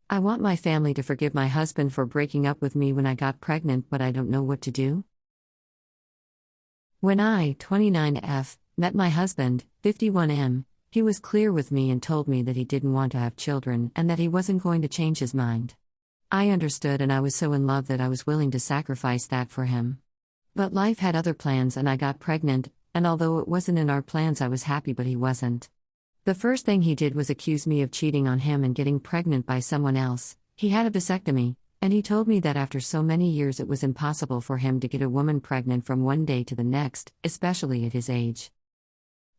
I want my family to forgive my husband for breaking up with me when I got pregnant, but I don't know what to do. When I, 29F, met my husband, 51M, he was clear with me and told me that he didn't want to have children and that he wasn't going to change his mind. I understood, and I was so in love that I was willing to sacrifice that for him. But life had other plans and I got pregnant, and although it wasn't in our plans, I was happy, but he wasn't. The first thing he did was accuse me of cheating on him and getting pregnant by someone else. He had a vasectomy, and he told me that after so many years it was impossible for him to get a woman pregnant from one day to the next, especially at his age.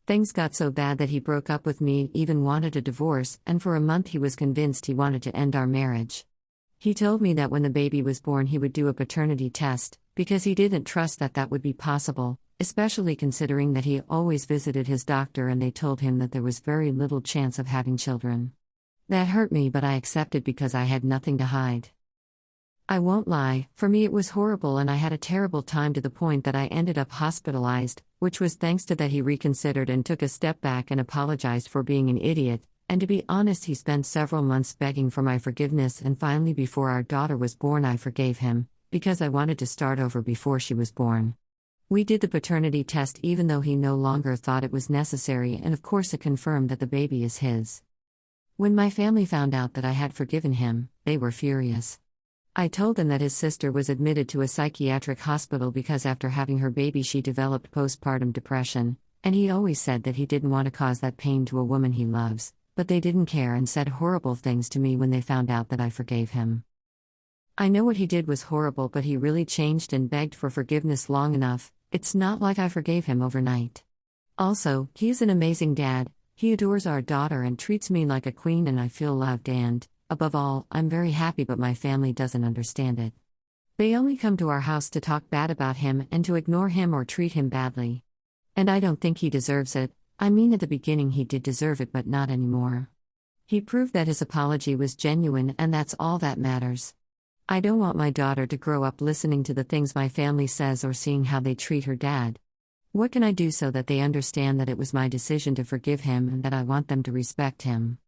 Things got so bad that he broke up with me, even wanted a divorce, and for a month he was convinced he wanted to end our marriage. He told me that when the baby was born he would do a paternity test, because he didn't trust that that would be possible, especially considering that he always visited his doctor and they told him that there was very little chance of having children. That hurt me, but I accepted because I had nothing to hide. I won't lie, for me it was horrible and I had a terrible time to the point that I ended up hospitalized, which was thanks to that he reconsidered and took a step back and apologized for being an idiot, and to be honest he spent several months begging for my forgiveness, and finally before our daughter was born I forgave him, because I wanted to start over before she was born. We did the paternity test even though he no longer thought it was necessary, and of course it confirmed that the baby is his. When my family found out that I had forgiven him, they were furious. I told them that his sister was admitted to a psychiatric hospital because after having her baby she developed postpartum depression, and he always said that he didn't want to cause that pain to a woman he loves, but they didn't care and said horrible things to me when they found out that I forgave him. I know what he did was horrible, but he really changed and begged for forgiveness long enough. It's not like I forgave him overnight. Also, he's an amazing dad, he adores our daughter and treats me like a queen, and I feel loved and, above all, I'm very happy, but my family doesn't understand it. They only come to our house to talk bad about him and to ignore him or treat him badly. And I don't think he deserves it. I mean, at the beginning he did deserve it, but not anymore. He proved that his apology was genuine, and that's all that matters. I don't want my daughter to grow up listening to the things my family says or seeing how they treat her dad. What can I do so that they understand that it was my decision to forgive him and that I want them to respect him?